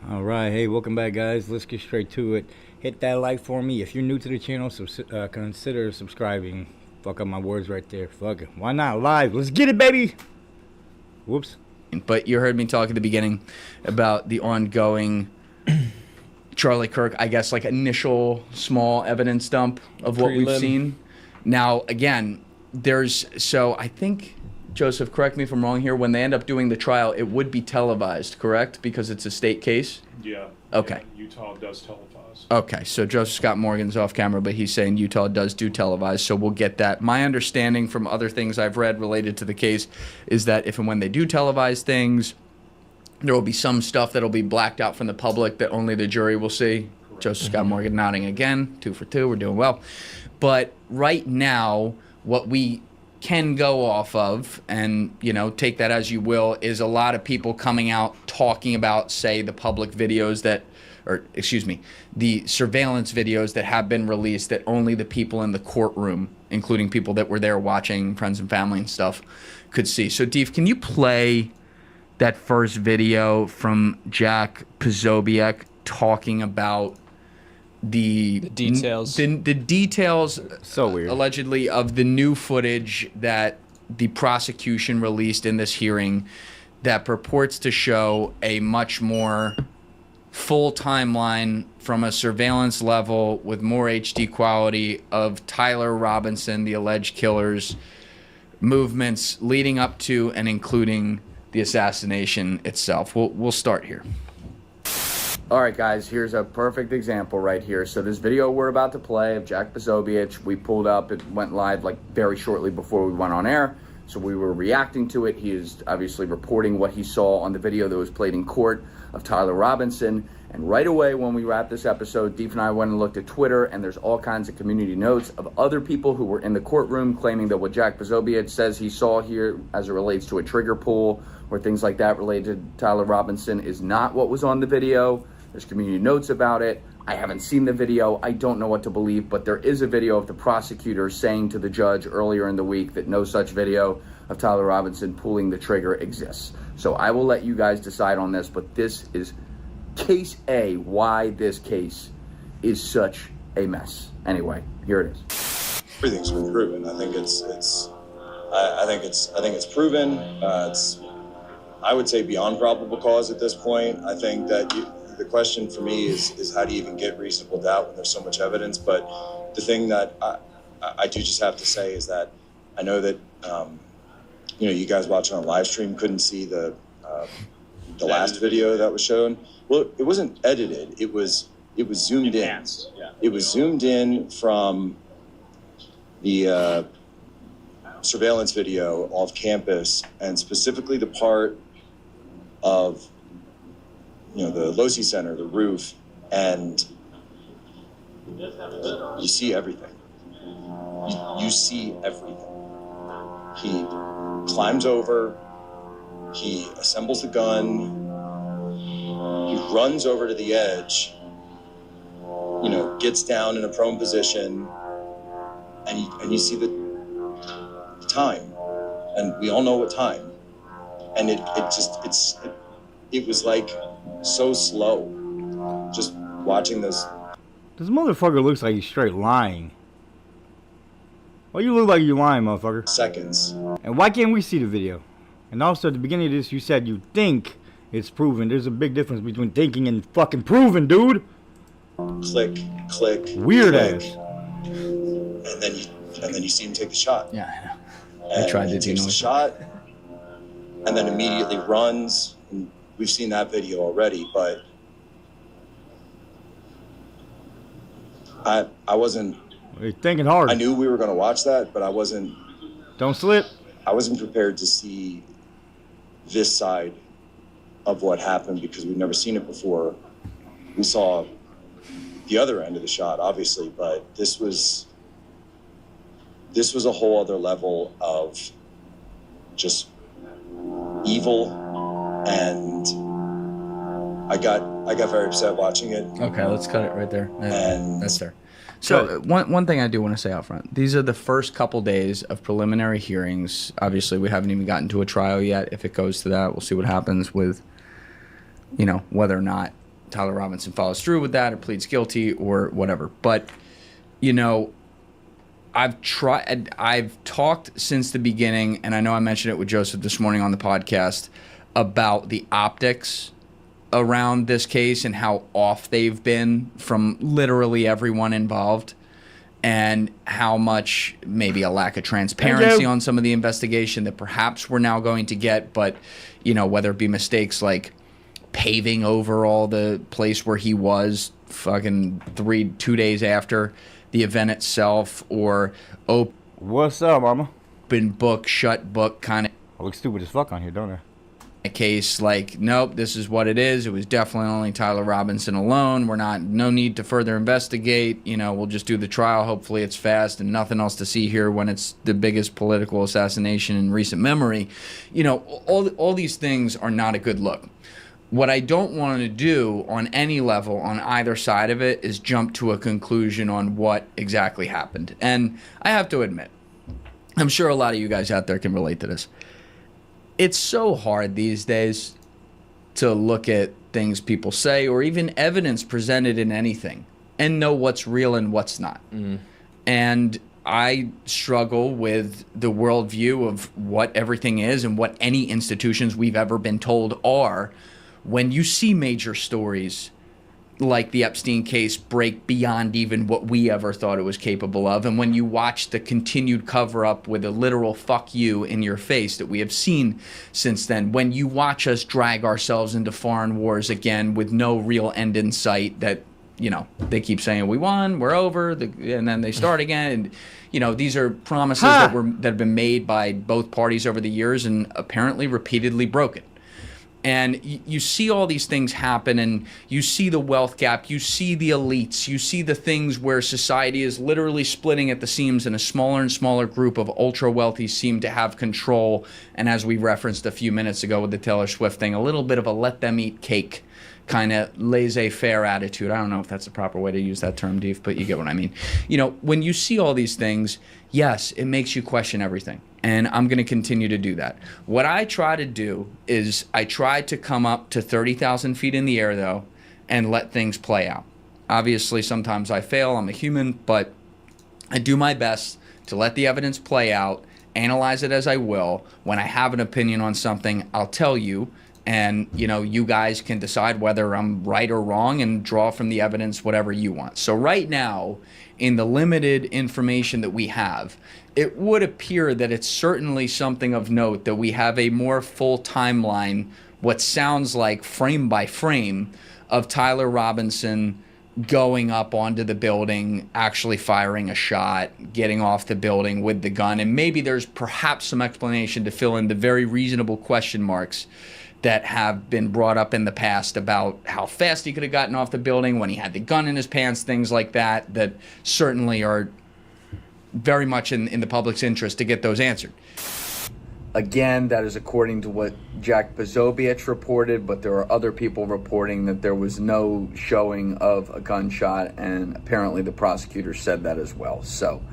All right, hey, welcome back, guys. Let's get straight to it. Hit that like for me. If you're new to the channel, consider subscribing. Fuck up my words right there. Fuck it. Why not? Live. Let's get it, baby. Whoops. But you heard me talk at the beginning about the ongoing Charlie Kirk, I guess, like initial small evidence dump of what we've seen. Now, again, so I think, Joseph, correct me if I'm wrong here, when they end up doing the trial, it would be televised, correct? Because it's a state case? Yeah. Okay. Yeah, Utah does televise. Okay, so Joseph Scott Morgan's off camera, but he's saying Utah does do televise, so we'll get that. My understanding from other things I've read related to the case is that if and when they do televise things, there will be some stuff that will be blacked out from the public that only the jury will see. Correct. Joseph Scott Morgan nodding again, 2 for 2, we're doing well. But right now, what we can go off of, and take that as you will, is a lot of people coming out talking about, say, the public videos the surveillance videos that have been released that only the people in the courtroom, including people that were there watching, friends and family and stuff, could see. So Deef, can you play that first video from Jack Posobiec talking about the details, the details, so weird, allegedly, of the new footage that the prosecution released in this hearing that purports to show a much more full timeline from a surveillance level with more HD quality of Tyler Robinson, the alleged killer's movements leading up to and including the assassination itself. We'll start here. All right, guys, here's a perfect example right here. So this video we're about to play of Jack Posobiec, we pulled up, it went live like very shortly before we went on air. So we were reacting to it. He is obviously reporting what he saw on the video that was played in court of Tyler Robinson. And right away when we wrapped this episode, Deef and I went and looked at Twitter, and there's all kinds of community notes of other people who were in the courtroom claiming that what Jack Posobiec says he saw here as it relates to a trigger pull or things like that related to Tyler Robinson is not what was on the video. There's community notes about it. I haven't seen the video. I don't know what to believe, but there is a video of the prosecutor saying to the judge earlier in the week that no such video of Tyler Robinson pulling the trigger exists. So I will let you guys decide on this, but this is case A, why this case is such a mess. Anyway, here it is. Everything's been proven. I think it's proven. It's, I would say, beyond probable cause at this point. I think that the question for me is how do you even get reasonable doubt when there's so much evidence? But the thing that I do just have to say is that I know that you guys watching on live stream couldn't see the last video that was shown. Well, it wasn't edited. It was zoomed in. Yeah. It was zoomed in from the surveillance video off campus, and specifically the part of the Alessi Center, the roof, and you see everything. You see everything. He climbs over, he assembles the gun, he runs over to the edge, gets down in a prone position, and you see the time, and we all know what time, and it was like so slow just watching this. This motherfucker looks like he's straight lying. Why you look like you're lying, motherfucker? Seconds. And why can't we see the video? And also at the beginning of this you said you think it's proven. There's a big difference between thinking and fucking proving, dude. Click, click. Weird click. ass. And then you see him take the shot. Yeah, I know. I tried to do the shot, and then immediately runs. And we've seen that video already, but I wasn't. You're thinking hard. I knew we were going to watch that, but I wasn't. Don't slip. I wasn't prepared to see this side of what happened because we've never seen it before. We saw the other end of the shot, obviously, but this was a whole other level of just evil, and I got very upset watching it. Okay, let's cut it right there. And that's fair. So one thing I do want to say out front, these are the first couple days of preliminary hearings. Obviously, we haven't even gotten to a trial yet. If it goes to that, we'll see what happens with, whether or not Tyler Robinson follows through with that or pleads guilty or whatever. But, I've talked since the beginning, and I know I mentioned it with Joseph this morning on the podcast, about the optics around this case and how off they've been from literally everyone involved, and how much maybe a lack of transparency on some of the investigation that perhaps we're now going to get. But, whether it be mistakes like paving over all the place where he was fucking 2 days after the event itself, or what's up, mama? Open book, shut book kind of. I look stupid as fuck on here, don't I? A case like, nope, this is what it is. It was definitely only Tyler Robinson alone. No need to further investigate. We'll just do the trial. Hopefully it's fast and nothing else to see here when it's the biggest political assassination in recent memory. All these things are not a good look. What I don't want to do on any level on either side of it is jump to a conclusion on what exactly happened. And I have to admit, I'm sure a lot of you guys out there can relate to this. It's so hard these days to look at things people say or even evidence presented in anything and know what's real and what's not. And I struggle with the worldview of what everything is and what any institutions we've ever been told are when you see major stories like the Epstein case break beyond even what we ever thought it was capable of, and when you watch the continued cover-up with a literal fuck you in your face that we have seen since then, when you watch us drag ourselves into foreign wars again with no real end in sight, that, they keep saying we won, we're over, and then they start again, and, these are promises that have been made by both parties over the years and apparently repeatedly broken. And you see all these things happen, and you see the wealth gap, you see the elites, you see the things where society is literally splitting at the seams, and a smaller and smaller group of ultra-wealthy seem to have control. And as we referenced a few minutes ago with the Taylor Swift thing, a little bit of a let them eat cake kind of laissez-faire attitude. I don't know if that's the proper way to use that term, Deef, but you get what I mean. When you see all these things, yes, it makes you question everything. And I'm going to continue to do that. What I try to do is I try to come up to 30,000 feet in the air, though, and let things play out. Obviously, sometimes I fail. I'm a human. But I do my best to let the evidence play out, analyze it as I will. When I have an opinion on something, I'll tell you. And, you guys can decide whether I'm right or wrong and draw from the evidence whatever you want. So right now, in the limited information that we have, it would appear that it's certainly something of note that we have a more full timeline, what sounds like frame by frame, of Tyler Robinson going up onto the building, actually firing a shot, getting off the building with the gun. And maybe there's perhaps some explanation to fill in the very reasonable question marks that have been brought up in the past about how fast he could have gotten off the building, when he had the gun in his pants, things like that, that certainly are very much in the public's interest to get those answered. Again, that is according to what Jack Posobiec reported, but there are other people reporting that there was no showing of a gunshot, and apparently the prosecutor said that as well. So,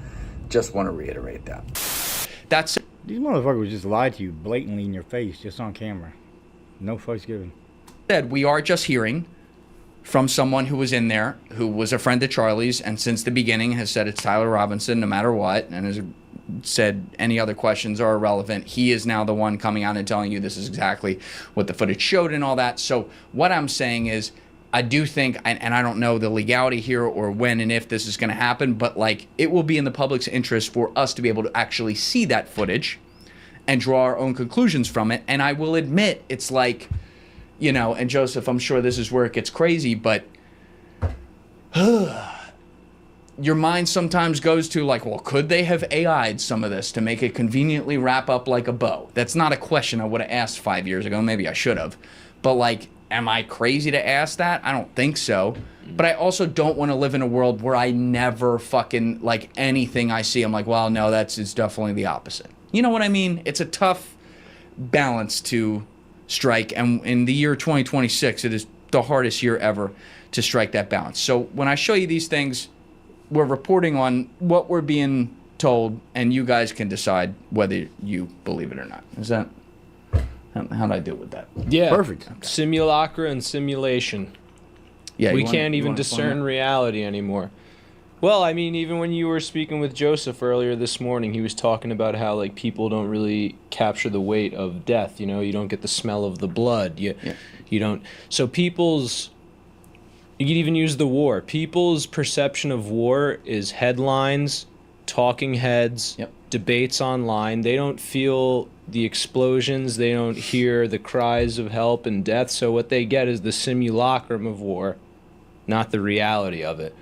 just want to reiterate that. That's it. These motherfuckers just lied to you blatantly in your face, just on camera. No fucks given. We are just hearing from someone who was in there, who was a friend of Charlie's, and since the beginning has said it's Tyler Robinson no matter what, and has said any other questions are irrelevant. He is now the one coming out and telling you this is exactly what the footage showed and all that. So what I'm saying is, I do think, and I don't know the legality here or when and if this is going to happen, but it will be in the public's interest for us to be able to actually see that footage and draw our own conclusions from it. And I will admit, it's and Joseph, I'm sure this is where it gets crazy, but your mind sometimes goes to well, could they have AI'd some of this to make it conveniently wrap up like a bow? That's not a question I would have asked 5 years ago. Maybe I should have. But am I crazy to ask that? I don't think so. But I also don't want to live in a world where I never fucking, anything I see, I'm well, no, it's definitely the opposite. You know what I mean? It's a tough balance to strike, and in the year 2026, it is the hardest year ever to strike that balance. So when I show you these things, we're reporting on what we're being told, and you guys can decide whether you believe it or not. Is that how do I deal with that? Yeah. Perfect. Okay. Simulacra and simulation. Yeah, we you wanna- can't you even wanna explain discern that? reality anymore. Well, I mean, even when you were speaking with Joseph earlier this morning, he was talking about how like people don't really capture the weight of death. You know, you don't get the smell of the blood. You don't. So people's, you could even use the war. People's perception of war is headlines, talking heads, Yep. debates online. They don't feel the explosions. They don't hear the cries of help and death. So what they get is the simulacrum of war, not the reality of it.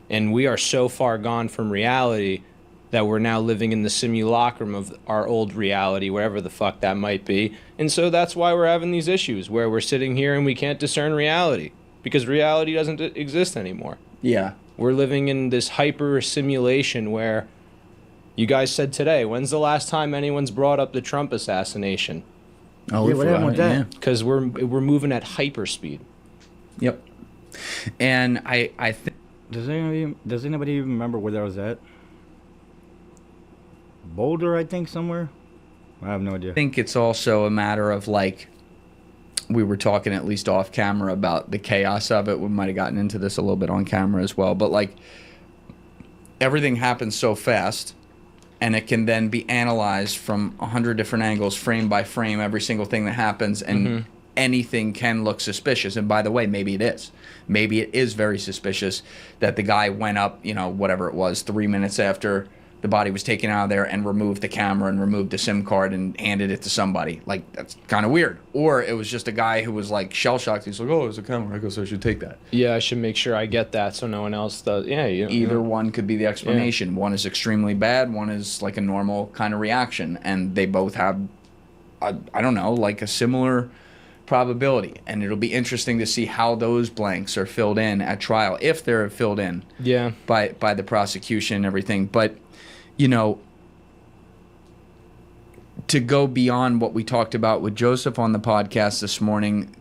And we are so far gone from reality that we're now living in the simulacrum of our old reality, wherever the fuck that might be. And so that's why we're having these issues where we're sitting here and we can't discern reality because reality doesn't exist anymore. Yeah. We're living in this hyper simulation where you guys said today, when's the last time anyone's brought up the Trump assassination? Oh, Yeah, what happened with that? Because we're moving at hyper speed. Yep. And I think. Does anybody even remember where that was at? Boulder, I think, somewhere. I have no idea. I think it's also a matter of like we were talking at least off camera about the chaos of it. We might have gotten into this a little bit on camera as well, but like everything happens so fast and it can then be analyzed from 100 different angles, frame by frame, every single thing that happens, and anything can look suspicious. And by the way, maybe it is. Maybe it is very suspicious that the guy went up, you know, whatever it was, 3 minutes after the body was taken out of there and removed the camera and removed the SIM card and handed it to somebody. Like, that's kind of weird. Or it was just a guy who was like shell-shocked. He's like, oh, there's a camera. I guess I should take that. Yeah, I should make sure I get that so no one else does. Yeah, Either one could be the explanation. One is extremely bad. One is like a normal kind of reaction. And they both have, I don't know, like a similar probability. And it'll be interesting to see how those blanks are filled in at trial, if they're filled in by the prosecution and everything. But, you know, to go beyond what we talked about with Joseph on the podcast this morning,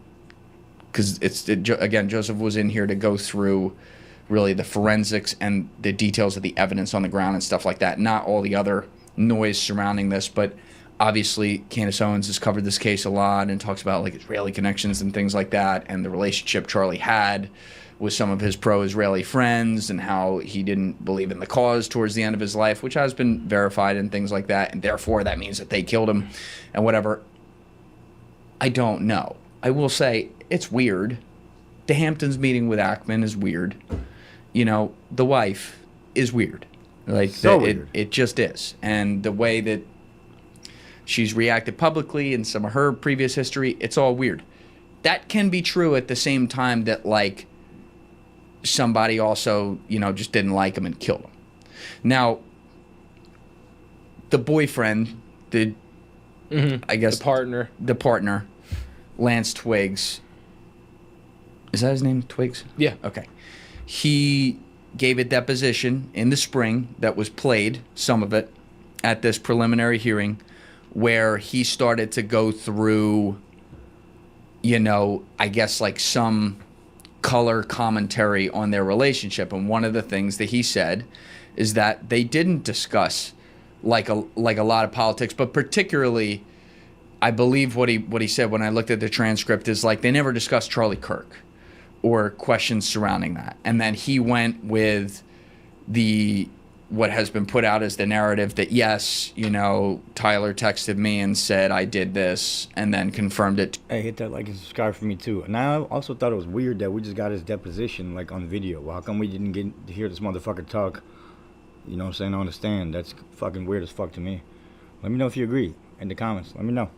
because again, Joseph was in here to go through really the forensics and the details of the evidence on the ground and stuff like that, not all the other noise surrounding this. But obviously, Candace Owens has covered this case a lot and talks about like Israeli connections and things like that, and the relationship Charlie had with some of his pro-Israeli friends, and how he didn't believe in the cause towards the end of his life, which has been verified and things like that, and therefore that means that they killed him and whatever. I don't know. I will say it's weird. The Hamptons meeting with Ackman is weird. You know, the wife is weird. Like, so weird. It just is. And the way that she's reacted publicly and some of her previous history, it's all weird. That can be true at the same time that, like, somebody also, you know, just didn't like him and killed him. Now, the boyfriend, I guess... The partner, Lance Twiggs. Is that his name, Twiggs? Yeah. Okay. He gave a deposition in the spring that was played, some of it, at this preliminary hearing, where he started to go through, you know, I guess like some color commentary on their relationship. And one of the things that he said is that they didn't discuss like a lot of politics, but particularly, I believe what he said when I looked at the transcript is like they never discussed Charlie Kirk or questions surrounding that. And then he went with what has been put out as the narrative that, yes, you know, Tyler texted me and said I did this, and then confirmed it. Hey, hit that like and subscribe for me too. And I also thought it was weird that we just got his deposition like on video. Well, how come we didn't get to hear this motherfucker talk? You know what I'm saying, on the stand? That's fucking weird as fuck to me. Let me know if you agree in the comments. Let me know.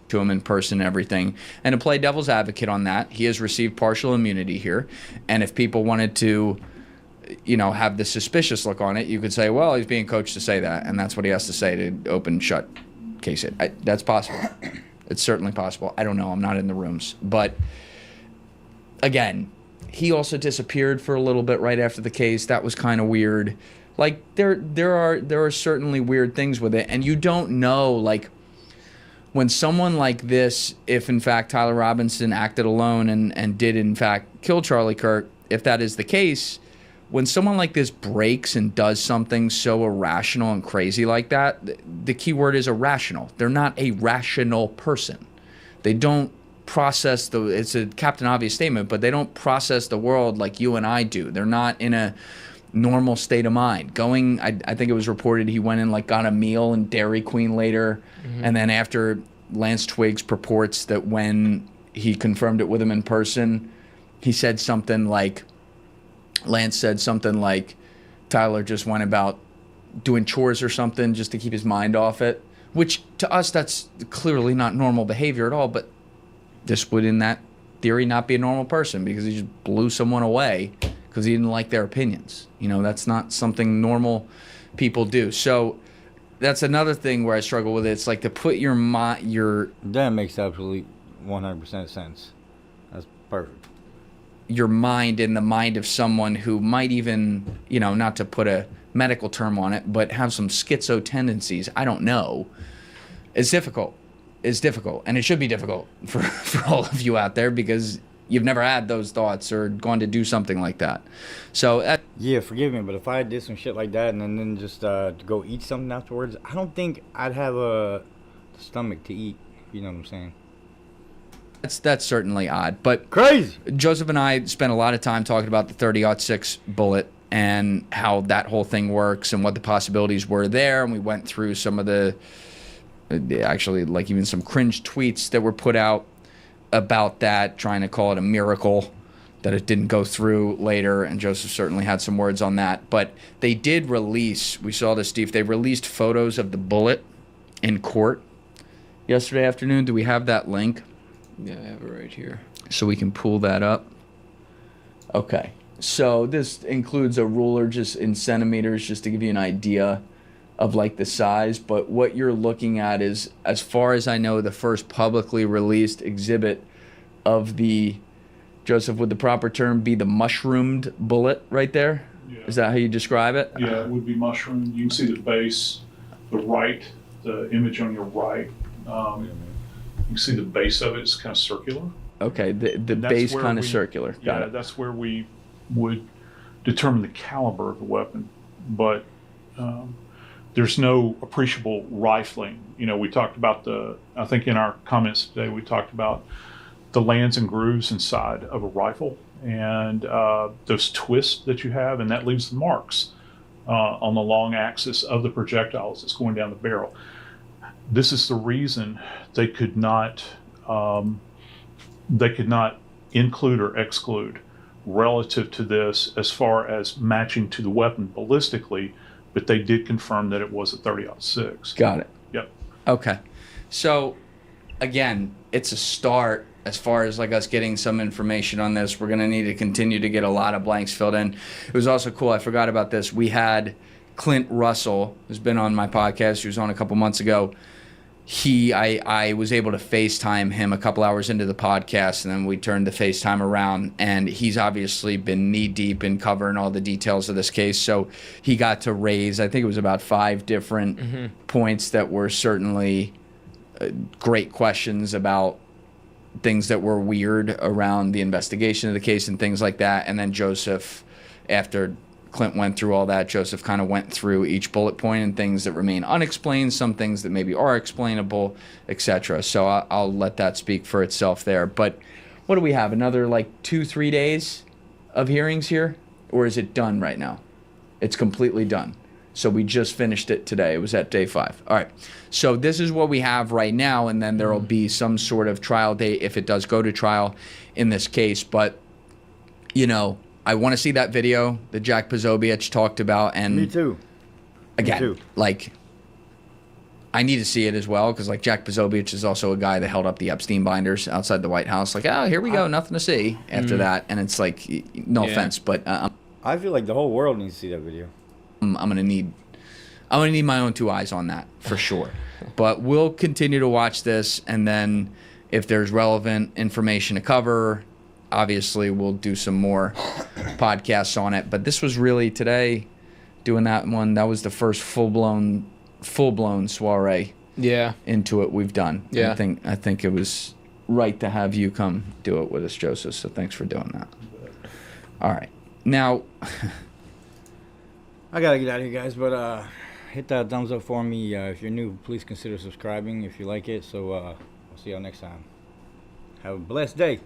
To him in person and everything. And to play devil's advocate on that, he has received partial immunity here. And if people wanted to, you know, have the suspicious look on it, you could say, well, he's being coached to say that, and that's what he has to say to open shut case it. That's possible. It's certainly possible. I don't know. I'm not in the rooms. But again, he also disappeared for a little bit right after the case. That was kind of weird. Like there are certainly weird things with it, and you don't know, like, when someone like this, if in fact Tyler Robinson acted alone and did in fact kill Charlie Kirk, if that is the case, when someone like this breaks and does something so irrational and crazy like that, the key word is irrational. They're not a rational person. They don't process it's a Captain Obvious statement, but they don't process the world like you and I do. They're not in a normal state of mind. I think it was reported he went and like got a meal in Dairy Queen later, and then after Lance Twiggs purports that when he confirmed it with him in person, he said something like, Lance said something like, Tyler just went about doing chores or something just to keep his mind off it, which to us, that's clearly not normal behavior at all, but this would, in that theory, not be a normal person because he just blew someone away because he didn't like their opinions. You know, that's not something normal people do. So that's another thing where I struggle with it. It's like to put your That makes absolutely 100% sense. That's perfect. Your mind in the mind of someone who might even, you know, not to put a medical term on it, but have some schizo tendencies. I don't know. It's difficult. It's difficult. And it should be difficult for all of you out there because you've never had those thoughts or gone to do something like that. So yeah, forgive me, but if I did some shit like that and then just go eat something afterwards, I don't think I'd have a stomach to eat. You know what I'm saying? That's certainly odd, but crazy. Joseph and I spent a lot of time talking about the 30-06 bullet and how that whole thing works and what the possibilities were there, and we went through some of the actually like even some cringe tweets that were put out about that, trying to call it a miracle that it didn't go through later, and Joseph certainly had some words on that. But they did release, we saw this, Steve, they released photos of the bullet in court yesterday afternoon. Do we have that link? Yeah, I have it right here. So we can pull that up. Okay. So this includes a ruler just in centimeters just to give you an idea of like the size. But what you're looking at is, as far as I know, the first publicly released exhibit of the, Joseph, would the proper term be the mushroomed bullet right there? Yeah. Is that how you describe it? Yeah, it would be mushroomed. You can see the base, the image on your right. You can see the base of it is kind of circular. Okay, the base kind of circular. Got it. That's where we would determine the caliber of the weapon. But there's no appreciable rifling. You know, we talked about I think in our comments today, we talked about the lands and grooves inside of a rifle and those twists that you have, and that leaves the marks on the long axis of the projectiles that's going down the barrel. This is the reason they could not include or exclude relative to this as far as matching to the weapon ballistically, but they did confirm that it was a 30-06. Got it. Yep. Okay. So, again, it's a start as far as like us getting some information on this. We're going to need to continue to get a lot of blanks filled in. It was also cool. I forgot about this. We had Clint Russell, who's been on my podcast. He was on a couple months ago. I was able to FaceTime him a couple hours into the podcast, and then we turned the FaceTime around, and he's obviously been knee-deep in covering all the details of this case, so he got to raise, I think it was about 5 different points that were certainly great questions about things that were weird around the investigation of the case and things like that. And then Joseph, after Clint went through all that, Joseph kind of went through each bullet point and things that remain unexplained, some things that maybe are explainable, etc. So I'll let that speak for itself there. But what do we have? Another like 2-3 days of hearings here? Or is it done right now? It's completely done. So we just finished it today. It was at day 5. All right. So this is what we have right now, and then there will be some sort of trial date if it does go to trial in this case. But, you know, I want to see that video that Jack Posobiec talked about. And Me too. Again, Me too. like, I need to see it as well, because, like, Jack Posobiec is also a guy that held up the Epstein binders outside the White House. Like, here we go, nothing to see after that. And it's like, no offense, but I feel like the whole world needs to see that video. I'm gonna need my own 2 eyes on that for sure. But we'll continue to watch this, and then if there's relevant information to cover, obviously we'll do some more podcasts on it. But this was really today, doing that one. That was the first full blown soiree. Yeah. Into it we've done. Yeah. I think it was right to have you come do it with us, Joseph. So thanks for doing that. All right, now. I gotta get out of here, guys, but hit that thumbs up for me. If you're new, please consider subscribing if you like it. So I'll see y'all next time. Have a blessed day.